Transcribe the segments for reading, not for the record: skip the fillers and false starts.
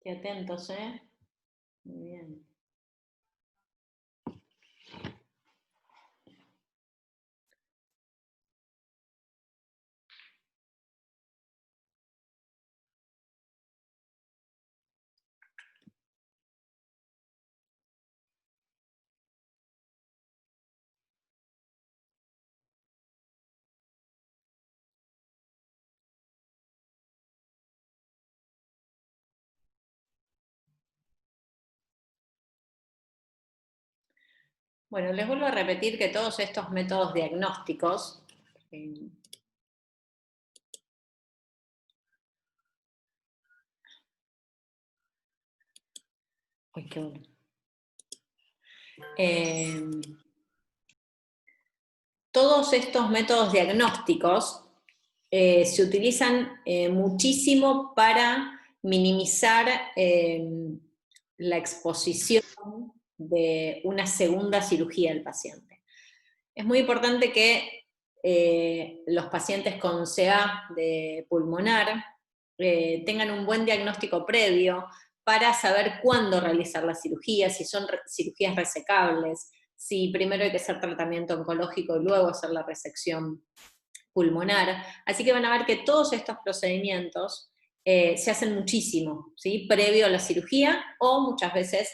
Qué atentos, ¿eh? Muy bien. Bueno, les vuelvo a repetir que todos estos métodos diagnósticos, uy, qué bueno. Todos estos métodos diagnósticos se utilizan muchísimo para minimizar la exposición de una segunda cirugía del paciente. Es muy importante que los pacientes con CA de pulmonar tengan un buen diagnóstico previo para saber cuándo realizar la cirugía, si son cirugías resecables, si primero hay que hacer tratamiento oncológico y luego hacer la resección pulmonar. Así que van a ver que todos estos procedimientos se hacen muchísimo, ¿sí? Previo a la cirugía, o muchas veces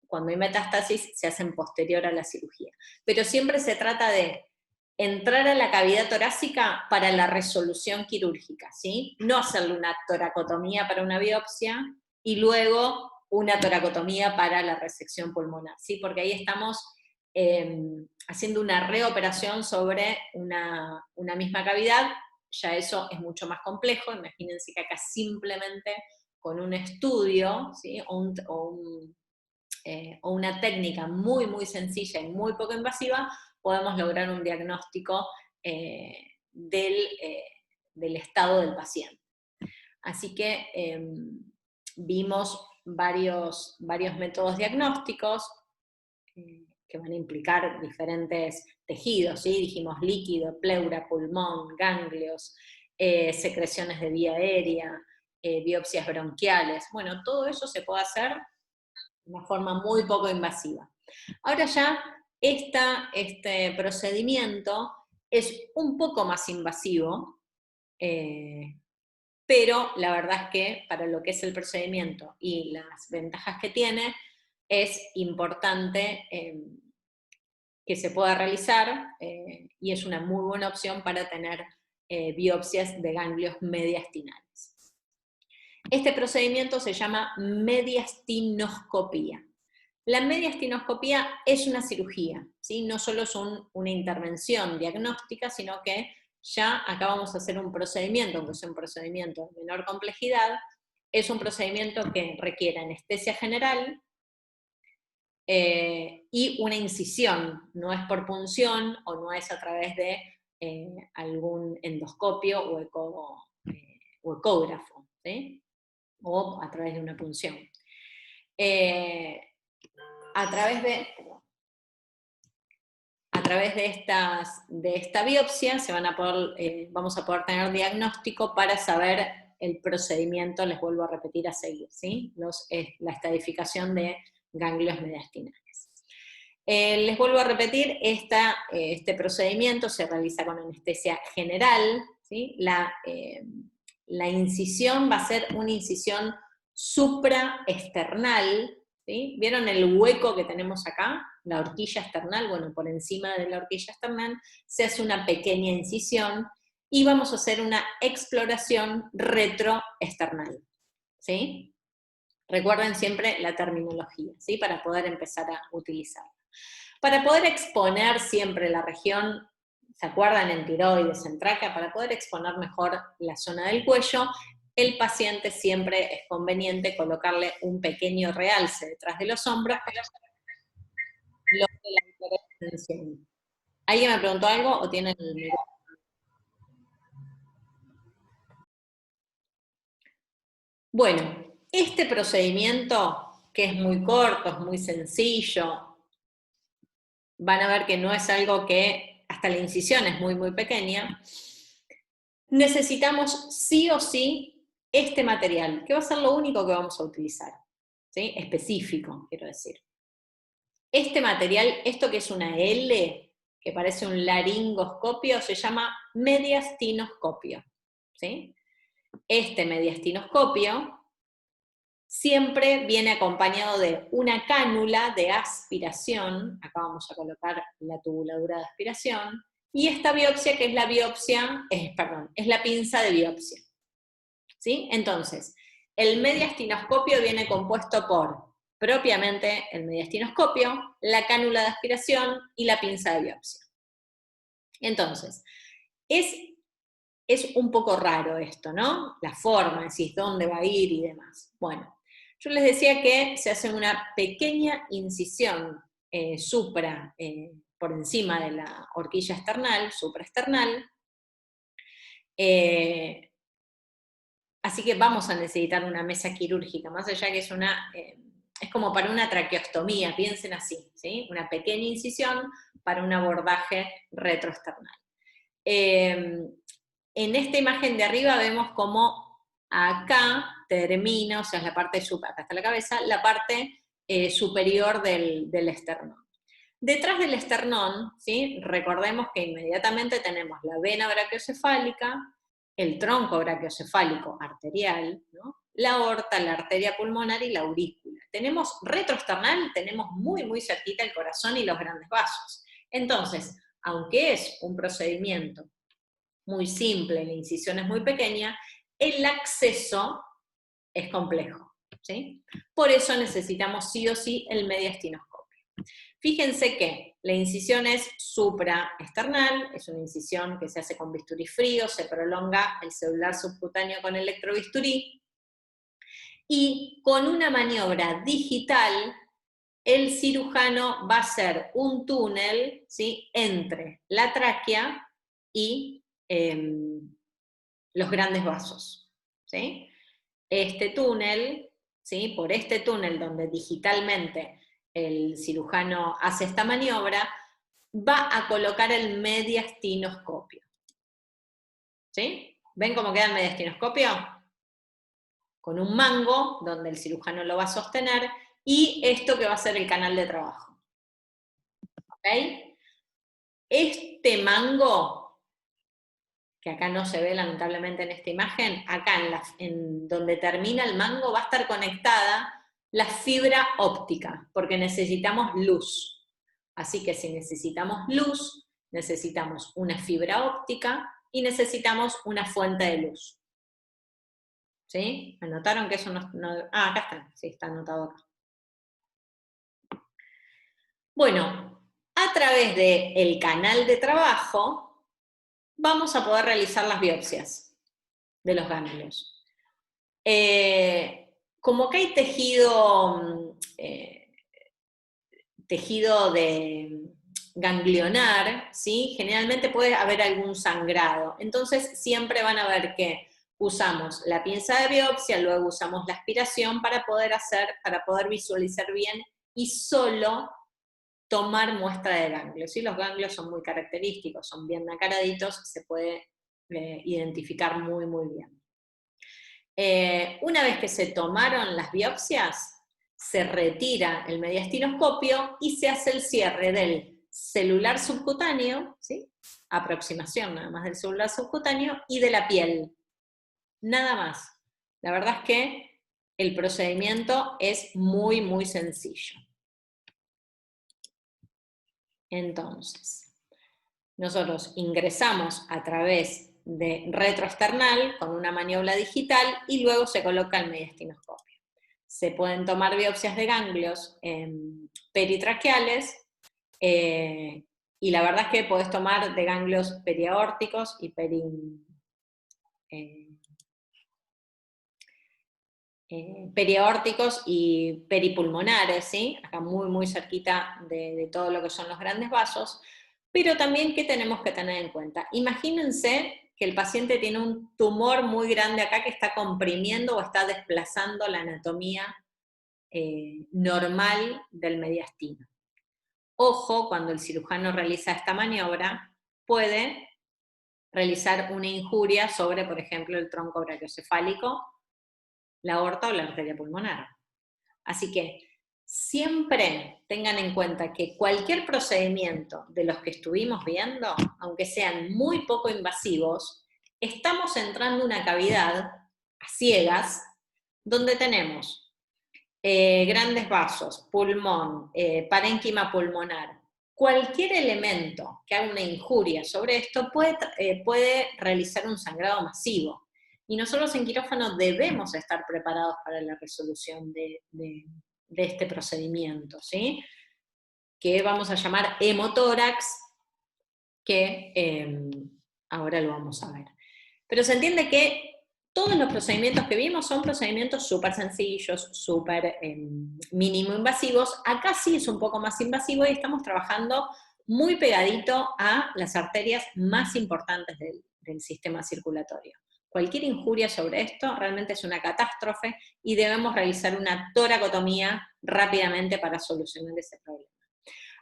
cuando hay metástasis se hacen posterior a la cirugía. Pero siempre se trata de entrar a la cavidad torácica para la resolución quirúrgica, ¿sí? No hacerle una toracotomía para una biopsia y luego una toracotomía para la resección pulmonar, ¿sí? Porque ahí estamos haciendo una reoperación sobre una misma cavidad. Ya eso es mucho más complejo. Imagínense que acá simplemente con un estudio, ¿sí? O una técnica muy, muy sencilla y muy poco invasiva, podemos lograr un diagnóstico del estado del paciente. Así que vimos varios métodos diagnósticos que van a implicar diferentes tejidos, ¿sí? Dijimos líquido, pleura, pulmón, ganglios, secreciones de vía aérea, biopsias bronquiales. Bueno, todo eso se puede hacer de una forma muy poco invasiva. Ahora ya este procedimiento es un poco más invasivo, pero la verdad es que para lo que es el procedimiento y las ventajas que tiene, es importante que se pueda realizar y es una muy buena opción para tener biopsias de ganglios mediastinales. Este procedimiento se llama mediastinoscopía. La mediastinoscopía es una cirugía, ¿sí? No solo es una intervención diagnóstica, sino que ya acá vamos a hacer un procedimiento, aunque es un procedimiento de menor complejidad, es un procedimiento que requiere anestesia general y una incisión, no es por punción o no es a través de algún endoscopio o ecógrafo, ¿sí? O a través de una punción. A través de esta biopsia vamos a poder tener diagnóstico para saber el procedimiento, les vuelvo a repetir, a seguir, ¿sí? La estadificación de ganglios mediastinales. Les vuelvo a repetir, este procedimiento se realiza con anestesia general, ¿sí? La incisión va a ser una incisión supraesternal, ¿sí? ¿Vieron el hueco que tenemos acá? La horquilla esternal, bueno, por encima de la horquilla esternal se hace una pequeña incisión y vamos a hacer una exploración retroesternal, ¿sí? Recuerden siempre la terminología, ¿sí? Para poder empezar a utilizarla. Para poder exponer siempre la región, ¿se acuerdan? En tiroides, en tráquea, para poder exponer mejor la zona del cuello, el paciente siempre es conveniente colocarle un pequeño realce detrás de los hombros, lo que la hiperextensión. ¿Alguien me preguntó algo o tienen el micrófono? Bueno, este procedimiento, que es muy corto, es muy sencillo, van a ver que no es algo que, hasta la incisión es muy, muy pequeña, necesitamos sí o sí este material, que va a ser lo único que vamos a utilizar, ¿sí? Específico, quiero decir. Este material, esto que es una L, que parece un laringoscopio, se llama mediastinoscopio, ¿sí? Este mediastinoscopio siempre viene acompañado de una cánula de aspiración, acá vamos a colocar la tubuladura de aspiración, y esta biopsia que es la biopsia, es la pinza de biopsia, ¿sí? Entonces, el mediastinoscopio viene compuesto por, propiamente, el mediastinoscopio, la cánula de aspiración y la pinza de biopsia. Entonces, es un poco raro esto, ¿no? La forma, decís, dónde va a ir y demás. Bueno, yo les decía que se hace una pequeña incisión por encima de la horquilla esternal, supraesternal. Así que vamos a necesitar una mesa quirúrgica, más allá que es como para una traqueostomía, piensen así, ¿sí? Una pequeña incisión para un abordaje retroesternal. En esta imagen de arriba vemos cómo acá termina, o sea, es la parte acá está la cabeza, la parte superior del esternón. Detrás del esternón, ¿sí? Recordemos que inmediatamente tenemos la vena brachiocefálica, el tronco brachiocefálico arterial, ¿no? La aorta, la arteria pulmonar y la aurícula. Tenemos retroesternal, tenemos muy, muy cerquita el corazón y los grandes vasos. Entonces, aunque es un procedimiento muy simple, la incisión es muy pequeña, el acceso es complejo, ¿sí? Por eso necesitamos sí o sí el mediastinoscopio. Fíjense que la incisión es supraesternal, es una incisión que se hace con bisturí frío, se prolonga el celular subcutáneo con electrobisturí, y con una maniobra digital, el cirujano va a hacer un túnel, ¿sí? Entre la tráquea y los grandes vasos, ¿sí? Este túnel, ¿sí? Por este túnel donde digitalmente el cirujano hace esta maniobra, va a colocar el mediastinoscopio, ¿sí? ¿Ven cómo queda el mediastinoscopio? Con un mango, donde el cirujano lo va a sostener, y esto que va a ser el canal de trabajo, ¿ok? Este mango, que acá no se ve lamentablemente en esta imagen, acá en donde termina el mango va a estar conectada la fibra óptica, porque necesitamos luz. Así que si necesitamos luz, necesitamos una fibra óptica y necesitamos una fuente de luz. ¿Sí? ¿Me notaron que eso Ah, acá está, sí, está anotado acá. Bueno, a través del canal de trabajo, vamos a poder realizar las biopsias de los ganglios. Como que hay tejido de ganglionar, ¿sí? Generalmente puede haber algún sangrado. Entonces siempre van a ver que usamos la pinza de biopsia, luego usamos la aspiración para poder visualizar bien y solo tomar muestra de ganglios. ¿Sí? Los ganglios son muy característicos, son bien nacaraditos, se puede identificar muy, muy bien. Una vez que se tomaron las biopsias, se retira el mediastinoscopio y se hace el cierre del celular subcutáneo, ¿sí? Aproximación nada más del celular subcutáneo, y de la piel. Nada más. La verdad es que el procedimiento es muy, muy sencillo. Entonces, nosotros ingresamos a través de retroesternal con una maniobra digital y luego se coloca el mediastinoscopio. Se pueden tomar biopsias de ganglios peritraqueales y la verdad es que podés tomar de ganglios periaórticos y periaórticos y peripulmonares, ¿sí? Acá muy, muy cerquita de todo lo que son los grandes vasos, pero también, ¿qué tenemos que tener en cuenta? Imagínense que el paciente tiene un tumor muy grande acá que está comprimiendo o está desplazando la anatomía normal del mediastino. Ojo, cuando el cirujano realiza esta maniobra, puede realizar una injuria sobre, por ejemplo, el tronco brachiocefálico la aorta o la arteria pulmonar. Así que siempre tengan en cuenta que cualquier procedimiento de los que estuvimos viendo, aunque sean muy poco invasivos, estamos entrando en una cavidad a ciegas donde tenemos grandes vasos, pulmón, parénquima pulmonar. Cualquier elemento que haga una injuria sobre esto puede realizar un sangrado masivo. Y nosotros en quirófano debemos estar preparados para la resolución de este procedimiento, ¿sí? Que vamos a llamar hemotórax, que ahora lo vamos a ver. Pero se entiende que todos los procedimientos que vimos son procedimientos súper sencillos, súper mínimo invasivos. Acá sí es un poco más invasivo y estamos trabajando muy pegadito a las arterias más importantes del sistema circulatorio. Cualquier injuria sobre esto realmente es una catástrofe y debemos realizar una toracotomía rápidamente para solucionar ese problema.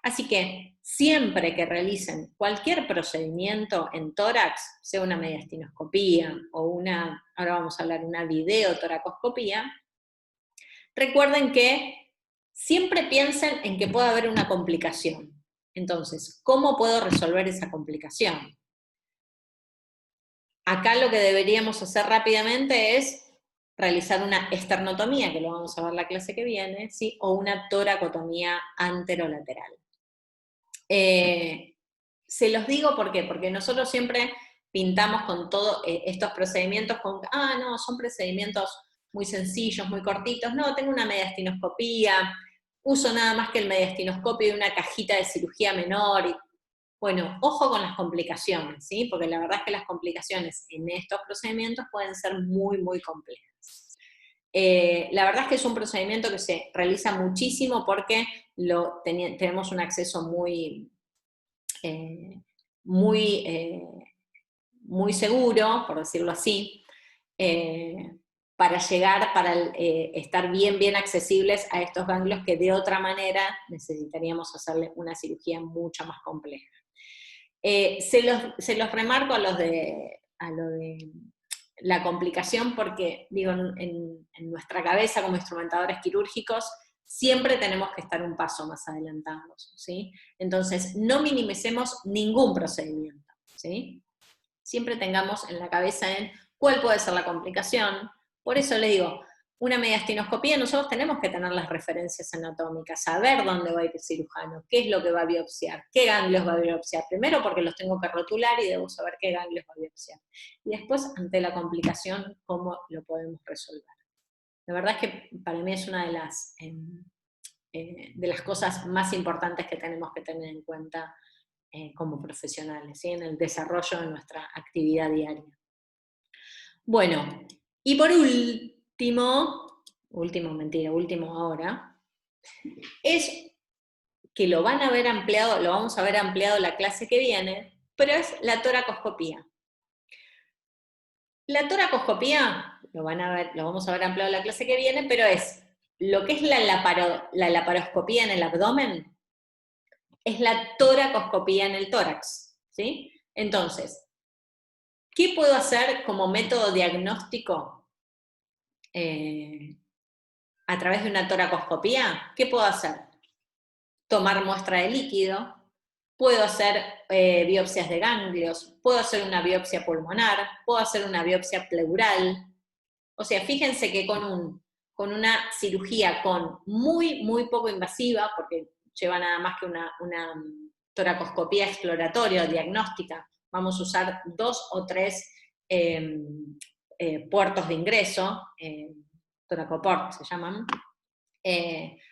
Así que siempre que realicen cualquier procedimiento en tórax, sea una mediastinoscopía o ahora vamos a hablar, una videotoracoscopía, recuerden que siempre piensen en que puede haber una complicación. Entonces, ¿cómo puedo resolver esa complicación? Acá lo que deberíamos hacer rápidamente es realizar una esternotomía, que lo vamos a ver la clase que viene, ¿sí? O una toracotomía anterolateral. Se los digo ¿por qué? Porque nosotros siempre pintamos con todos estos procedimientos con, no, son procedimientos muy sencillos, muy cortitos, no, tengo una mediastinoscopía, uso nada más que el mediastinoscopio y una cajita de cirugía menor. Bueno, ojo con las complicaciones, ¿sí? Porque la verdad es que las complicaciones en estos procedimientos pueden ser muy, muy complejas. La verdad es que es un procedimiento que se realiza muchísimo porque tenemos un acceso muy seguro, por decirlo así, para estar bien accesibles a estos ganglios que de otra manera necesitaríamos hacerle una cirugía mucho más compleja. Se los remarco a lo de la complicación porque, digo, en nuestra cabeza como instrumentadores quirúrgicos, siempre tenemos que estar un paso más adelantados, ¿sí? Entonces, no minimicemos ningún procedimiento, ¿sí? Siempre tengamos en la cabeza cuál puede ser la complicación. Por eso les digo, una mediastinoscopía, nosotros tenemos que tener las referencias anatómicas, saber dónde va a ir el cirujano, qué es lo que va a biopsiar, qué ganglios va a biopsiar. Primero porque los tengo que rotular y debo saber qué ganglios va a biopsiar. Y después, ante la complicación, cómo lo podemos resolver. La verdad es que para mí es una de las cosas más importantes que tenemos que tener en cuenta como profesionales, ¿sí? En el desarrollo de nuestra actividad diaria. Bueno, y por último ahora, es que lo vamos a ver ampliado la clase que viene, pero es la toracoscopía. La toracoscopía, lo vamos a ver ampliado la clase que viene, pero es lo que es la laparoscopía en el abdomen, es la toracoscopía en el tórax, ¿sí? Entonces, ¿qué puedo hacer como método diagnóstico a través de una toracoscopía? ¿Qué puedo hacer? Tomar muestra de líquido, puedo hacer biopsias de ganglios, puedo hacer una biopsia pulmonar, puedo hacer una biopsia pleural. O sea, fíjense que con una cirugía muy poco invasiva, porque lleva nada más que una toracoscopía exploratoria o diagnóstica, vamos a usar 2 o 3 puertos de ingreso, toracoport se llaman,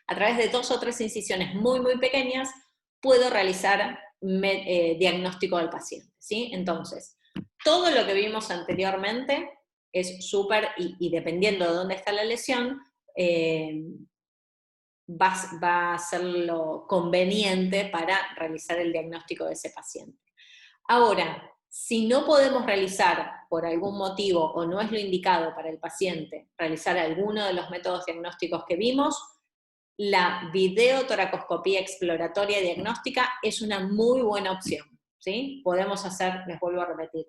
a través de 2 o 3 incisiones muy pequeñas, puedo realizar diagnóstico del paciente, ¿sí? Entonces, todo lo que vimos anteriormente es súper, y dependiendo de dónde está la lesión, va a ser lo conveniente para realizar el diagnóstico de ese paciente. Ahora, si no podemos realizar, por algún motivo, o no es lo indicado para el paciente, realizar alguno de los métodos diagnósticos que vimos, la videotoracoscopía exploratoria diagnóstica es una muy buena opción, ¿sí? Podemos hacer, les vuelvo a repetir,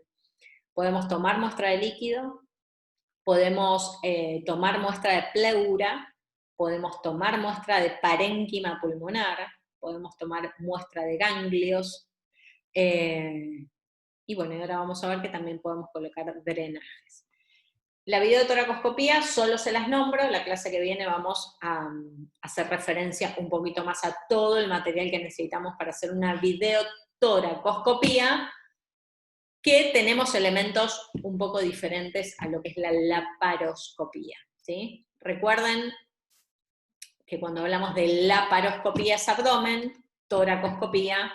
podemos tomar muestra de líquido, podemos tomar muestra de pleura, podemos tomar muestra de parénquima pulmonar, podemos tomar muestra de ganglios, y bueno, y ahora vamos a ver que también podemos colocar drenajes. La videotoracoscopía solo se las nombro, la clase que viene vamos a hacer referencia un poquito más a todo el material que necesitamos para hacer una videotoracoscopía, que tenemos elementos un poco diferentes a lo que es la laparoscopía, ¿sí? Recuerden que cuando hablamos de laparoscopía es abdomen, toracoscopía,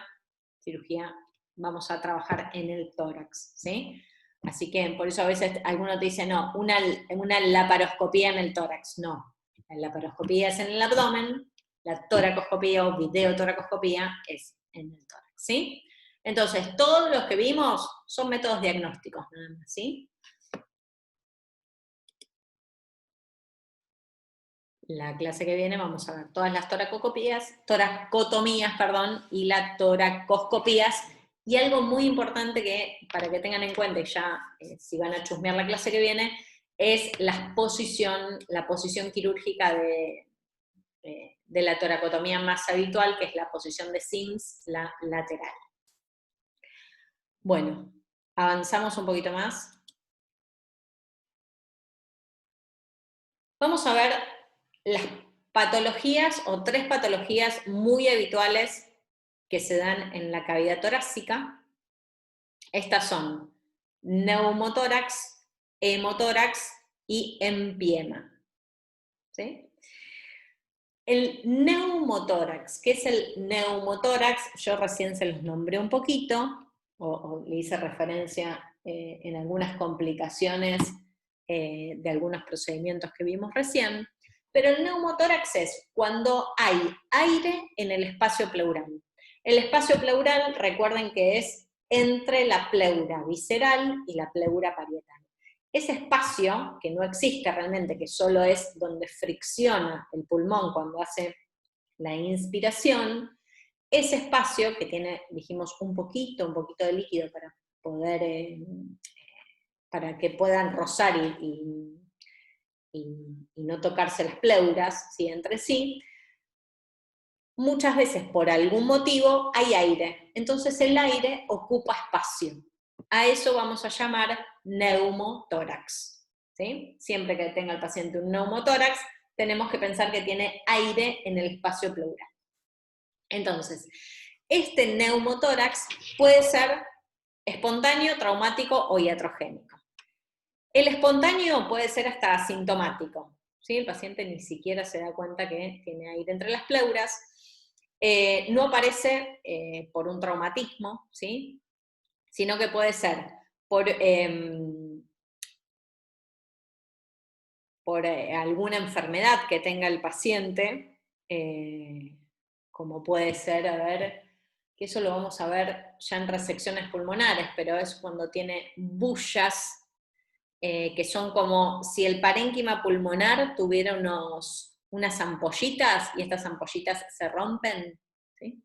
cirugía, vamos a trabajar en el tórax, ¿sí? Así que por eso a veces alguno te dice, no, una laparoscopía en el tórax, no. La laparoscopía es en el abdomen, la toracoscopía o videotoracoscopía es en el tórax, ¿sí? Entonces, todos los que vimos son métodos diagnósticos, nada más, ¿sí? La clase que viene vamos a ver todas las toracotomías, y las toracoscopías, y algo muy importante que, para que tengan en cuenta, y ya si van a chusmear la clase que viene, es la posición quirúrgica de la toracotomía más habitual, que es la posición de Sims, la lateral. Bueno, avanzamos un poquito más. Vamos a ver las patologías, o 3 patologías muy habituales que se dan en la cavidad torácica. Estas son neumotórax, hemotórax y empiema, ¿sí? El neumotórax, ¿qué es el neumotórax? Yo recién se los nombré un poquito, o le hice referencia en algunas complicaciones de algunos procedimientos que vimos recién, pero el neumotórax es cuando hay aire en el espacio pleural. El espacio pleural, recuerden que es entre la pleura visceral y la pleura parietal. Ese espacio, que no existe realmente, que solo es donde fricciona el pulmón cuando hace la inspiración, ese espacio que tiene, dijimos, un poquito de líquido para poder, para que puedan rozar y no tocarse las pleuras, ¿sí?, entre sí, muchas veces por algún motivo hay aire, entonces el aire ocupa espacio. A eso vamos a llamar neumotórax, ¿sí? Siempre que tenga el paciente un neumotórax, tenemos que pensar que tiene aire en el espacio pleural. Entonces, este neumotórax puede ser espontáneo, traumático o iatrogénico. El espontáneo puede ser hasta asintomático, ¿sí? El paciente ni siquiera se da cuenta que tiene aire entre las pleuras. No aparece por un traumatismo, ¿sí?, sino que puede ser por alguna enfermedad que tenga el paciente, como puede ser, a ver, que eso lo vamos a ver ya en resecciones pulmonares, pero es cuando tiene bullas, que son como si el parénquima pulmonar tuviera unas ampollitas, y estas ampollitas se rompen, ¿sí?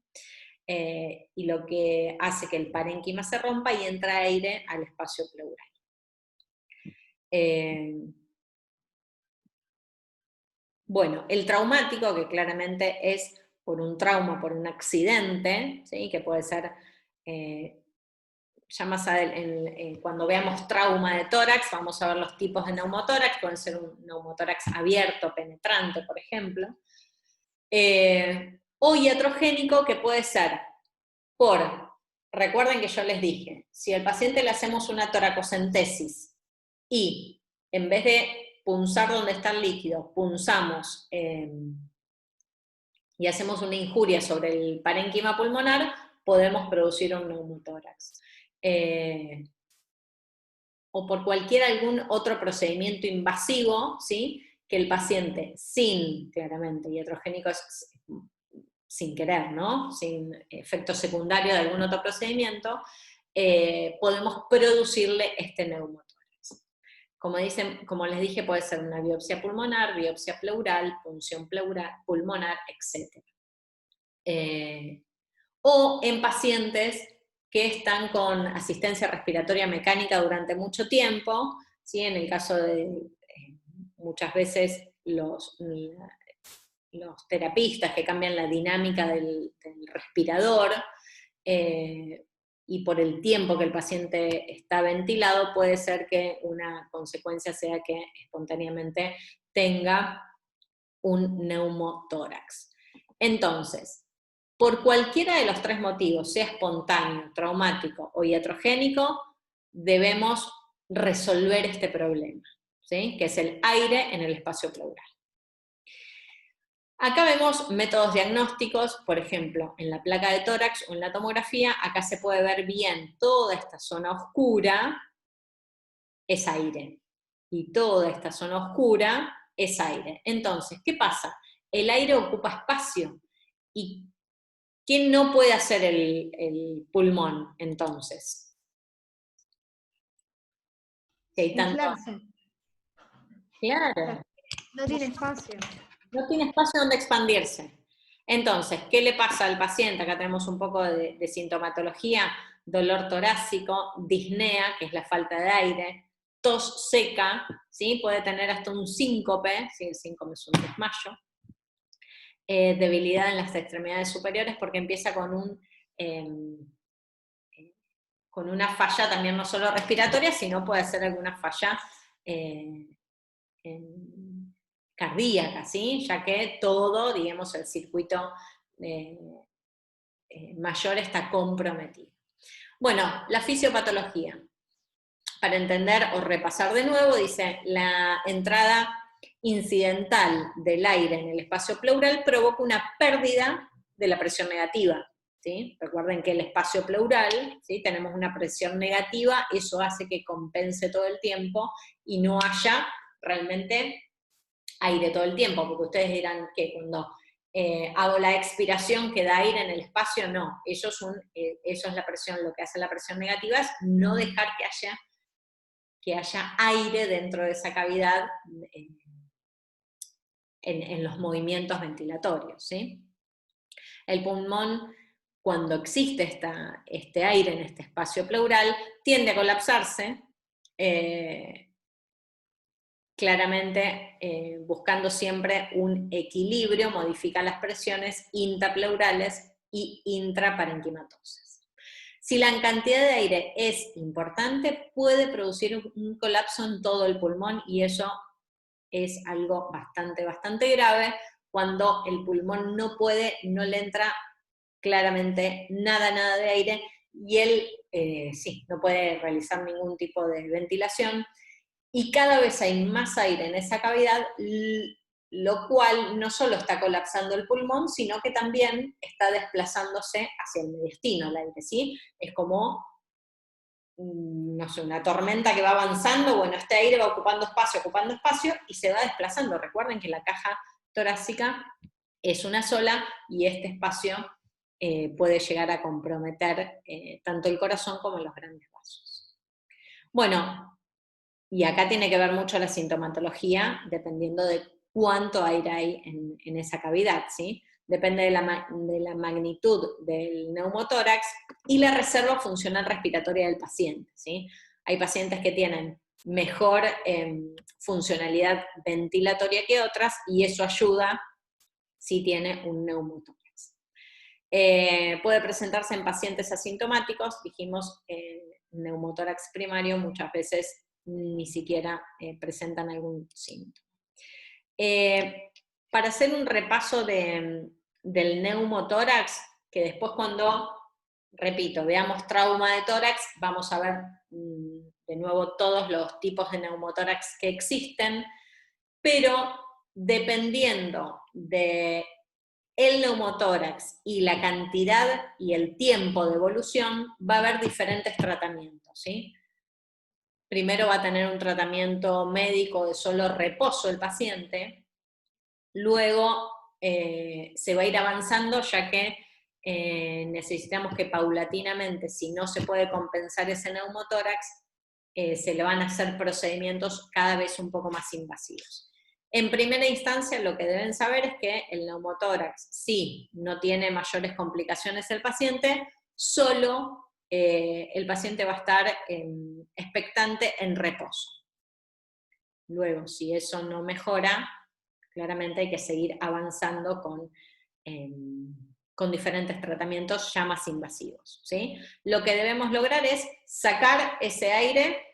Y lo que hace que el parénquima se rompa y entra aire al espacio pleural. Bueno, el traumático, que claramente es por un trauma, por un accidente, ¿sí?, que puede ser, ya más cuando veamos trauma de tórax, vamos a ver los tipos de neumotórax, pueden ser un neumotórax abierto, penetrante, por ejemplo, o iatrogénico, que puede ser recuerden que yo les dije, si al paciente le hacemos una toracocentesis y en vez de punzar donde está el líquido, punzamos y hacemos una injuria sobre el parénquima pulmonar, podemos producir un neumotórax. O por algún otro procedimiento invasivo, ¿sí?, que el paciente claramente, iatrogénico es sin querer, ¿no?, sin efecto secundario de algún otro procedimiento, podemos producirle este neumotórax. Como les dije, puede ser una biopsia pulmonar, biopsia pleural, punción pulmonar, etc. O en pacientes que están con asistencia respiratoria mecánica durante mucho tiempo, ¿sí?, en el caso de muchas veces los terapistas que cambian la dinámica del respirador, y por el tiempo que el paciente está ventilado, puede ser que una consecuencia sea que espontáneamente tenga un neumotórax. Entonces, por cualquiera de los tres motivos, sea espontáneo, traumático o iatrogénico, debemos resolver este problema, ¿sí? Que es el aire en el espacio pleural. Acá vemos métodos diagnósticos, por ejemplo, en la placa de tórax o en la tomografía, acá se puede ver bien toda esta zona oscura, es aire. Y toda esta zona oscura es aire. Entonces, ¿qué pasa? El aire ocupa espacio. ¿Y qué no puede hacer el pulmón, entonces? Si hay tanto... Inflarse. Claro. No tiene espacio. No tiene espacio donde expandirse. Entonces, ¿qué le pasa al paciente? Acá tenemos un poco de sintomatología, dolor torácico, disnea, que es la falta de aire, tos seca, ¿sí? Puede tener hasta un síncope, ¿sí? El síncope es un desmayo, debilidad en las extremidades superiores porque empieza con una falla también no solo respiratoria, sino puede ser alguna falla cardíaca, ¿sí? Ya que todo, digamos, el circuito mayor está comprometido. Bueno, la fisiopatología. Para entender o repasar de nuevo, dice, la entrada incidental del aire en el espacio pleural provoca una pérdida de la presión negativa, ¿sí? Recuerden que el espacio pleural, ¿sí? Tenemos una presión negativa, eso hace que compense todo el tiempo y no haya realmente aire todo el tiempo, porque ustedes dirán que cuando hago la expiración queda aire en el espacio, no, eso es la presión, lo que hace la presión negativa es no dejar que haya aire dentro de esa cavidad en los movimientos ventilatorios, ¿sí? El pulmón, cuando existe este aire en este espacio pleural, tiende a colapsarse, claramente buscando siempre un equilibrio, modifica las presiones intapleurales y intraparenquimatosis. Si la cantidad de aire es importante, puede producir un colapso en todo el pulmón y eso es algo bastante grave cuando el pulmón no le entra claramente nada de aire y él no puede realizar ningún tipo de ventilación y cada vez hay más aire en esa cavidad, lo cual no solo está colapsando el pulmón, sino que también está desplazándose hacia el mediastino el aire, ¿sí? Es como, no sé, una tormenta que va avanzando, bueno, este aire va ocupando espacio, y se va desplazando. Recuerden que la caja torácica es una sola, y este espacio puede llegar a comprometer tanto el corazón como los grandes vasos. Bueno, y acá tiene que ver mucho la sintomatología, dependiendo de cuánto aire hay en esa cavidad, ¿sí? Depende de la magnitud del neumotórax y la reserva funcional respiratoria del paciente, ¿sí? Hay pacientes que tienen mejor funcionalidad ventilatoria que otras, y eso ayuda si tiene un neumotórax. Puede presentarse en pacientes asintomáticos, dijimos, neumotórax primario muchas veces ni siquiera presentan algún síntoma. Para hacer un repaso del neumotórax, que después cuando, repito, veamos trauma de tórax, vamos a ver de nuevo todos los tipos de neumotórax que existen, pero dependiendo de el neumotórax y la cantidad y el tiempo de evolución, va a haber diferentes tratamientos, ¿sí? Primero va a tener un tratamiento médico de solo reposo el paciente, luego se va a ir avanzando ya que necesitamos que paulatinamente, si no se puede compensar ese neumotórax, se le van a hacer procedimientos cada vez un poco más invasivos. En primera instancia, lo que deben saber es que el neumotórax, si no tiene mayores complicaciones el paciente, solo el paciente va a estar expectante en reposo. Luego, si eso no mejora, claramente hay que seguir avanzando con diferentes tratamientos ya más invasivos, ¿sí? Lo que debemos lograr es sacar ese aire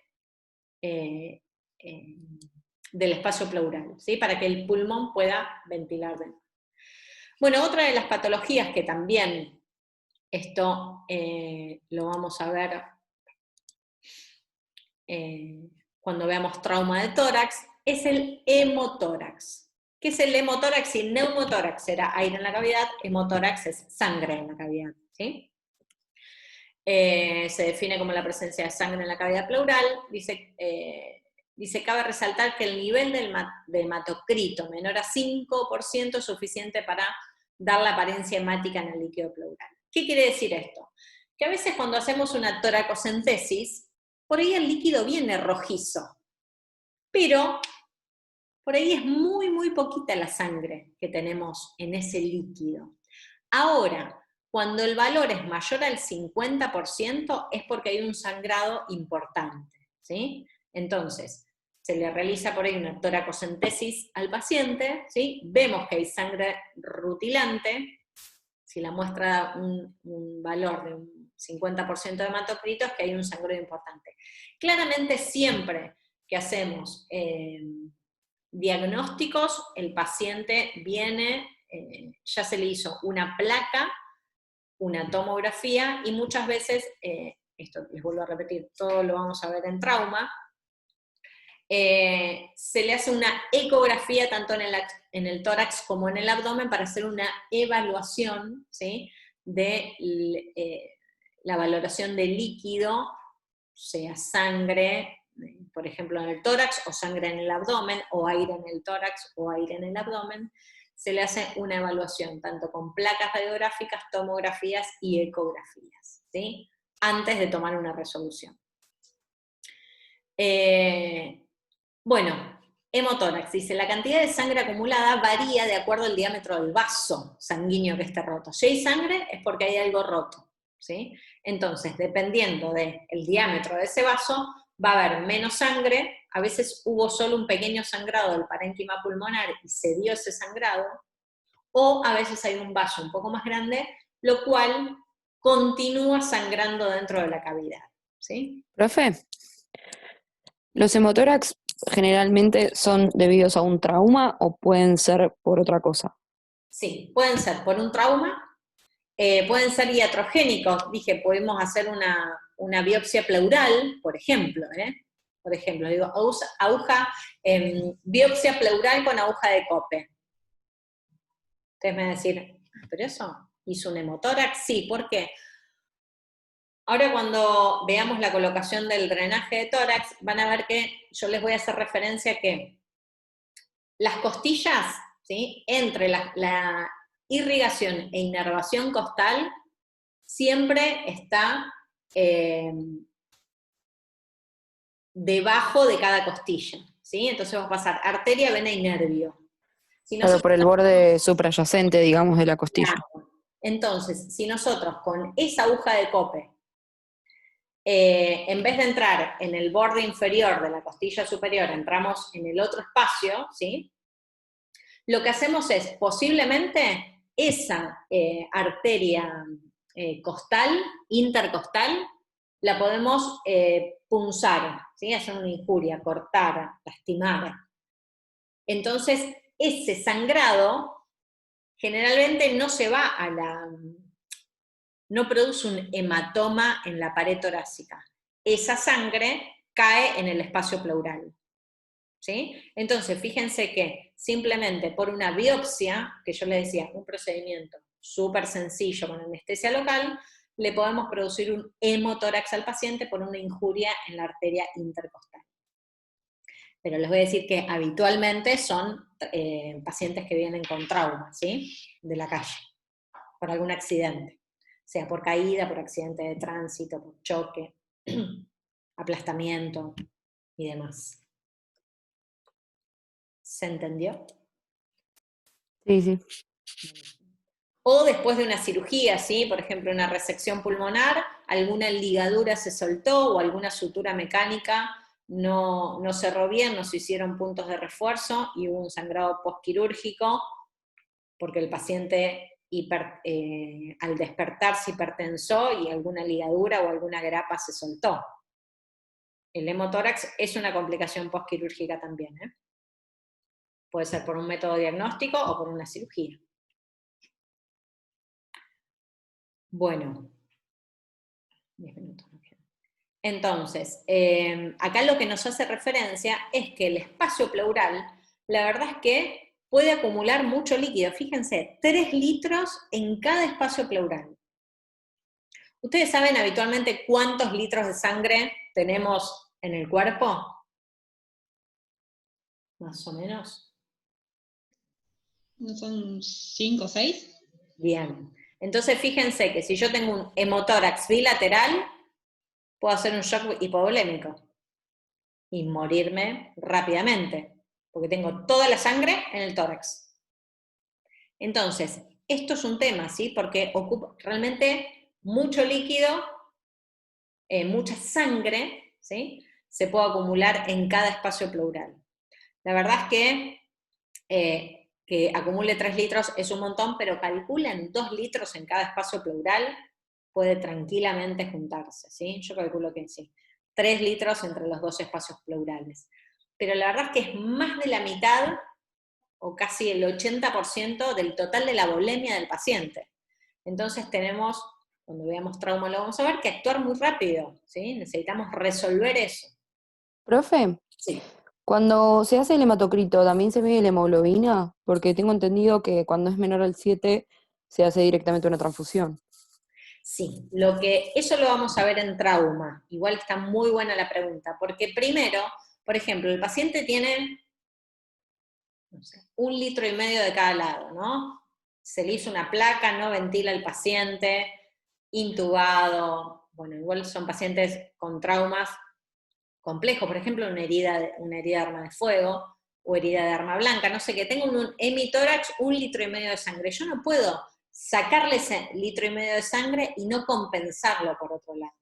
del espacio pleural, ¿sí? Para que el pulmón pueda ventilar de nuevo. Bueno, otra de las patologías que también esto lo vamos a ver cuando veamos trauma de tórax, es el hemotórax. ¿Qué es el hemotórax? Si neumotórax era aire en la cavidad, hemotórax es sangre en la cavidad, ¿sí? Se define como la presencia de sangre en la cavidad pleural. Dice, cabe resaltar que el nivel de hematocrito menor a 5% es suficiente para dar la apariencia hemática en el líquido pleural. ¿Qué quiere decir esto? Que a veces cuando hacemos una toracocentesis, por ahí el líquido viene rojizo, pero por ahí es muy, muy poquita la sangre que tenemos en ese líquido. Ahora, cuando el valor es mayor al 50% es porque hay un sangrado importante, ¿sí? Entonces, se le realiza por ahí una toracocentesis al paciente, ¿sí? Vemos que hay sangre rutilante, si la muestra da un valor de un 50% de hematocrito es que hay un sangrado importante. Claramente siempre que hacemos diagnósticos, el paciente viene, ya se le hizo una placa, una tomografía, y muchas veces, esto les vuelvo a repetir, todo lo vamos a ver en trauma, se le hace una ecografía tanto en el tórax como en el abdomen para hacer una evaluación, ¿sí? De la valoración del líquido, sea sangre, por ejemplo en el tórax, o sangre en el abdomen, o aire en el tórax, o aire en el abdomen. Se le hace una evaluación tanto con placas radiográficas, tomografías y ecografías, ¿sí? Antes de tomar una resolución. Bueno, hemotórax, dice, la cantidad de sangre acumulada varía de acuerdo al diámetro del vaso sanguíneo que esté roto. Si hay sangre es porque hay algo roto, ¿sí? Entonces, dependiendo del diámetro de ese vaso, va a haber menos sangre, a veces hubo solo un pequeño sangrado del parénquima pulmonar y se dio ese sangrado, o a veces hay un vaso un poco más grande, lo cual continúa sangrando dentro de la cavidad, ¿sí? Profe, ¿los hemotórax generalmente son debidos a un trauma o pueden ser por otra cosa? Sí, pueden ser por un trauma, pueden ser iatrogénicos, dije, podemos hacer una biopsia pleural, por ejemplo, Por ejemplo, digo, biopsia pleural con aguja de Cope. Ustedes me van a decir, ¿pero eso hizo un hemotórax? Sí, ¿por qué? Ahora cuando veamos la colocación del drenaje de tórax, van a ver que yo les voy a hacer referencia a que las costillas, ¿sí? Entre la irrigación e inervación costal, siempre está debajo de cada costilla, ¿sí? Entonces va a pasar arteria, vena y nervio. Si Claro, nosotros por el borde suprayacente, digamos, de la costilla. Entonces, si nosotros con esa aguja de Cope, en vez de entrar en el borde inferior de la costilla superior, entramos en el otro espacio, ¿sí? Lo que hacemos es, posiblemente, esa arteria costal, intercostal, la podemos punzar, ¿sí? Hacer una injuria, cortar, lastimar. Entonces, ese sangrado generalmente no se va no produce un hematoma en la pared torácica. Esa sangre cae en el espacio pleural, ¿sí? Entonces, fíjense que simplemente por una biopsia, que yo les decía, un procedimiento súper sencillo con anestesia local, le podemos producir un hemotórax al paciente por una injuria en la arteria intercostal. Pero les voy a decir que habitualmente son pacientes que vienen con trauma, ¿sí? De la calle, por algún accidente, sea por caída, por accidente de tránsito, por choque, aplastamiento y demás. ¿Se entendió? Sí, sí. O después de una cirugía, ¿sí? Por ejemplo, una resección pulmonar, alguna ligadura se soltó o alguna sutura mecánica no cerró bien, no se hicieron puntos de refuerzo y hubo un sangrado postquirúrgico porque el paciente al despertar se hipertensó y alguna ligadura o alguna grapa se soltó. El hemotórax es una complicación postquirúrgica también, ¿eh? Puede ser por un método diagnóstico o por una cirugía. Bueno, 10 minutos. Entonces, acá lo que nos hace referencia es que el espacio pleural, la verdad es que puede acumular mucho líquido. Fíjense, 3 litros en cada espacio pleural. ¿Ustedes saben habitualmente cuántos litros de sangre tenemos en el cuerpo? Más o menos. ¿No son 5 o 6? Bien. Entonces fíjense que si yo tengo un hemotórax bilateral, puedo hacer un shock hipovolémico y morirme rápidamente, porque tengo toda la sangre en el tórax. Entonces, esto es un tema, ¿sí? Porque ocupa realmente mucho líquido, mucha sangre, ¿sí? Se puede acumular en cada espacio pleural. La verdad es que acumule 3 litros es un montón, pero calculen 2 litros en cada espacio pleural, puede tranquilamente juntarse, ¿sí? Yo calculo que sí. 3 litros entre los 2 espacios pleurales. Pero la verdad es que es más de la mitad, o casi el 80% del total de la volemia del paciente. Entonces tenemos, cuando veamos trauma lo vamos a ver, que actuar muy rápido, ¿sí? Necesitamos resolver eso. Profe, Sí. cuando se hace el hematocrito, ¿también se mide la hemoglobina? Porque tengo entendido que cuando es menor al 7 se hace directamente una transfusión. Sí, eso lo vamos a ver en trauma. Igual está muy buena la pregunta, porque primero, por ejemplo, el paciente tiene, no sé, 1,5 litros de cada lado, ¿no? Se le hizo una placa, no ventila el paciente, intubado, bueno, igual son pacientes con traumas complejos, por ejemplo, una herida de arma de fuego, o herida de arma blanca, no sé, que tengo un hemitórax, 1,5 litros de sangre. Yo no puedo sacarle ese 1,5 litros de sangre y no compensarlo por otro lado,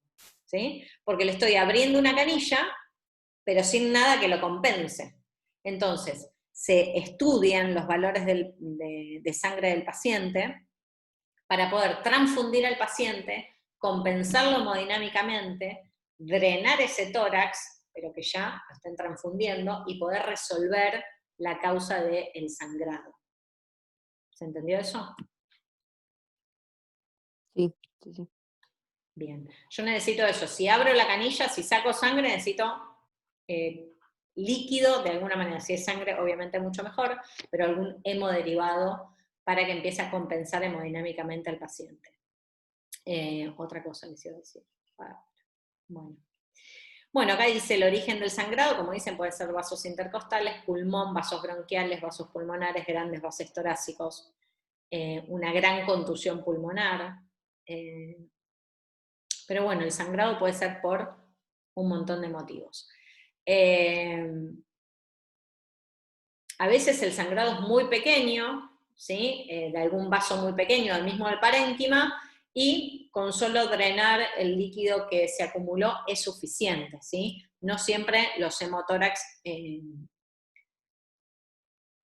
¿sí? Porque le estoy abriendo una canilla, pero sin nada que lo compense. Entonces, se estudian los valores de sangre del paciente para poder transfundir al paciente, compensarlo hemodinámicamente, drenar ese tórax, pero que ya lo estén transfundiendo, y poder resolver la causa del sangrado. ¿Se entendió eso? Sí, sí, sí. Bien. Yo necesito eso. Si abro la canilla, si saco sangre, necesito líquido de alguna manera. Si es sangre, obviamente mucho mejor, pero algún hemodderivado para que empiece a compensar hemodinámicamente al paciente. Otra cosa les iba a decir. Bueno, acá dice el origen del sangrado, como dicen, puede ser vasos intercostales, pulmón, vasos bronquiales, vasos pulmonares, grandes vasos torácicos, una gran contusión pulmonar. Pero bueno, el sangrado puede ser por un montón de motivos. A veces el sangrado es muy pequeño, ¿sí? De algún vaso muy pequeño, del mismo del parénquima, y con solo drenar el líquido que se acumuló es suficiente, ¿sí? No siempre los hemotórax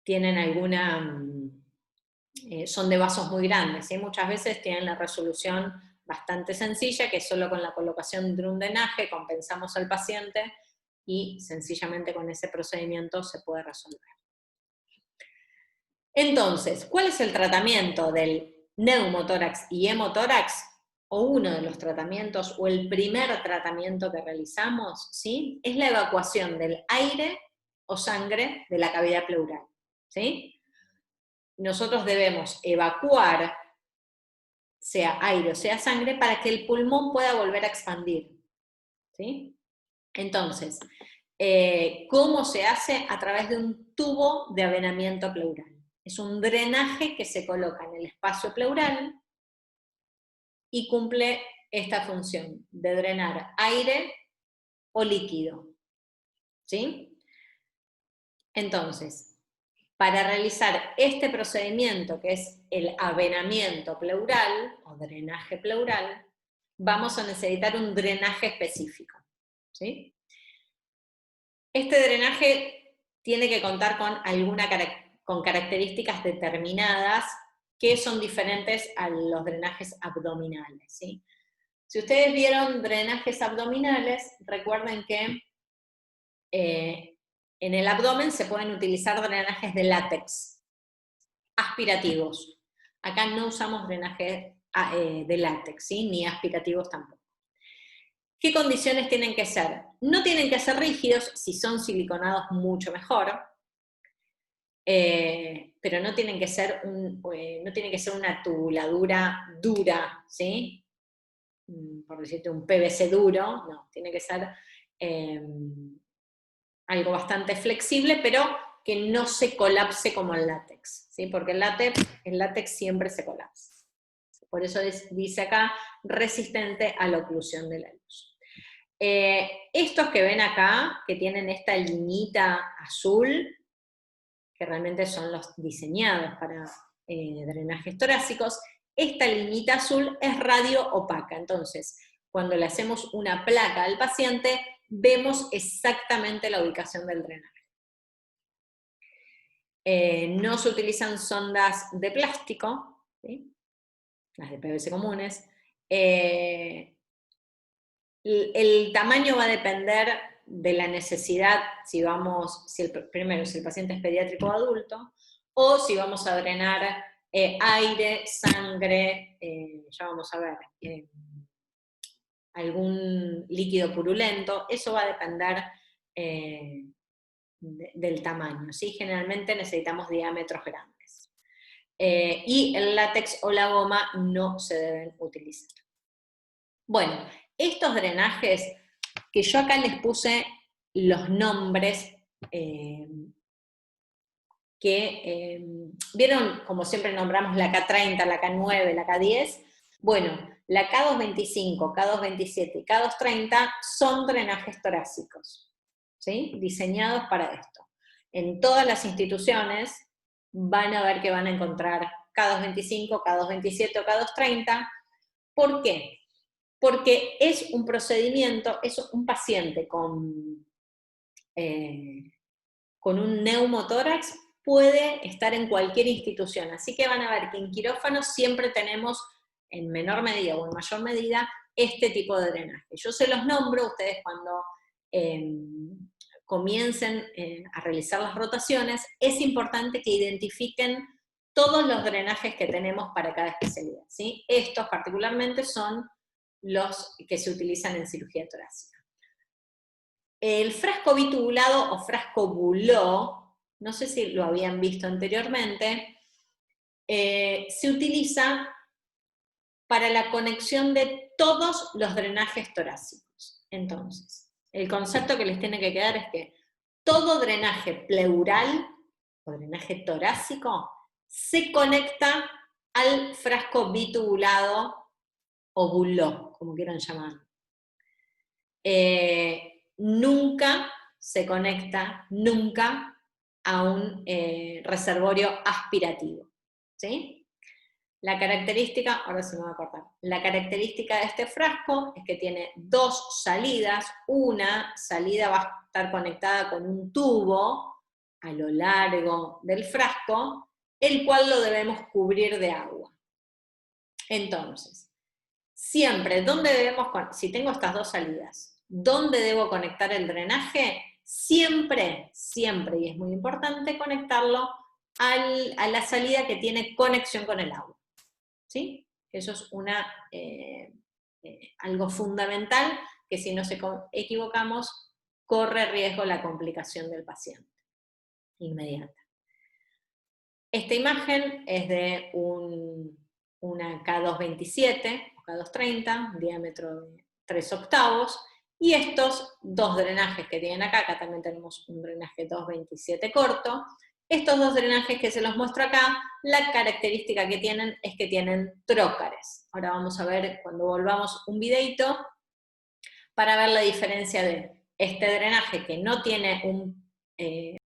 tienen son de vasos muy grandes, ¿sí? Muchas veces tienen la resolución bastante sencilla, que solo con la colocación de un drenaje compensamos al paciente y sencillamente con ese procedimiento se puede resolver. Entonces, ¿cuál es el tratamiento del neumotórax y hemotórax? O uno de los tratamientos, o el primer tratamiento que realizamos, ¿sí? Es la evacuación del aire o sangre de la cavidad pleural, ¿sí? Nosotros debemos evacuar, sea aire o sea sangre, para que el pulmón pueda volver a expandir, ¿sí? Entonces, ¿cómo se hace? A través de un tubo de avenamiento pleural. Es un drenaje que se coloca en el espacio pleural y cumple esta función de drenar aire o líquido, ¿sí? Entonces, para realizar este procedimiento, que es el avenamiento pleural o drenaje pleural, vamos a necesitar un drenaje específico, ¿sí? Este drenaje tiene que contar con con características determinadas que son diferentes a los drenajes abdominales, ¿sí? Si ustedes vieron drenajes abdominales, recuerden que en el abdomen se pueden utilizar drenajes de látex, aspirativos. Acá no usamos drenajes de látex, ¿sí? Ni aspirativos tampoco. ¿Qué condiciones tienen que ser? No tienen que ser rígidos, si son siliconados mucho mejor, pero no tienen que ser una tubuladura dura, ¿sí? Por decirte un PVC duro, no, tiene que ser algo bastante flexible, pero que no se colapse como el látex, ¿sí? Porque el látex siempre se colapsa. Por eso dice acá, resistente a la oclusión de la luz. Estos que ven acá, que tienen esta linita azul, que realmente son los diseñados para drenajes torácicos, esta linita azul es radio opaca. Entonces, cuando le hacemos una placa al paciente, vemos exactamente la ubicación del drenaje. No se utilizan sondas de plástico, ¿sí? Las de PVC comunes. El tamaño va a depender de la necesidad, primero, si el paciente es pediátrico o adulto, o si vamos a drenar aire, sangre, ya vamos a ver, algún líquido purulento, eso va a depender del tamaño, ¿sí? Generalmente necesitamos diámetros grandes. Y el látex o la goma no se deben utilizar. Bueno, estos drenajes, que yo acá les puse los nombres ¿vieron? Como siempre nombramos la K30, la K9, la K10. Bueno, la K225, K227 y K230 son drenajes torácicos, ¿sí? Diseñados para esto. En todas las instituciones van a ver que van a encontrar K225, K227 o K230. ¿Por qué? Porque es un procedimiento, es un paciente con un neumotórax puede estar en cualquier institución, así que van a ver que en quirófano siempre tenemos, en menor medida o en mayor medida, este tipo de drenaje. Yo se los nombro, ustedes cuando comiencen a realizar las rotaciones, es importante que identifiquen todos los drenajes que tenemos para cada especialidad, ¿sí? Estos particularmente son los que se utilizan en cirugía torácica. El frasco bitubulado o frasco Boulot, no sé si lo habían visto anteriormente, se utiliza para la conexión de todos los drenajes torácicos. Entonces, el concepto que les tiene que quedar es que todo drenaje pleural o drenaje torácico se conecta al frasco bitubulado o Boulot, como quieran llamarlo. Nunca se conecta, nunca, a un reservorio aspirativo, ¿sí? La característica, ahora se me va a cortar, la característica de este frasco es que tiene dos salidas. Una salida va a estar conectada con un tubo a lo largo del frasco, el cual lo debemos cubrir de agua. Entonces, siempre, si tengo estas dos salidas, ¿dónde debo conectar el drenaje? Siempre, siempre, y es muy importante conectarlo a la salida que tiene conexión con el agua, ¿sí? Eso es algo fundamental, que si nos equivocamos, corre riesgo la complicación del paciente, inmediata. Esta imagen es de una K227 o K230, un diámetro de 3/8, y estos dos drenajes que tienen acá también tenemos un drenaje 227 corto. Estos dos drenajes que se los muestro acá, la característica que tienen es que tienen trócares. Ahora vamos a ver, cuando volvamos, un videito para ver la diferencia de este drenaje que no tiene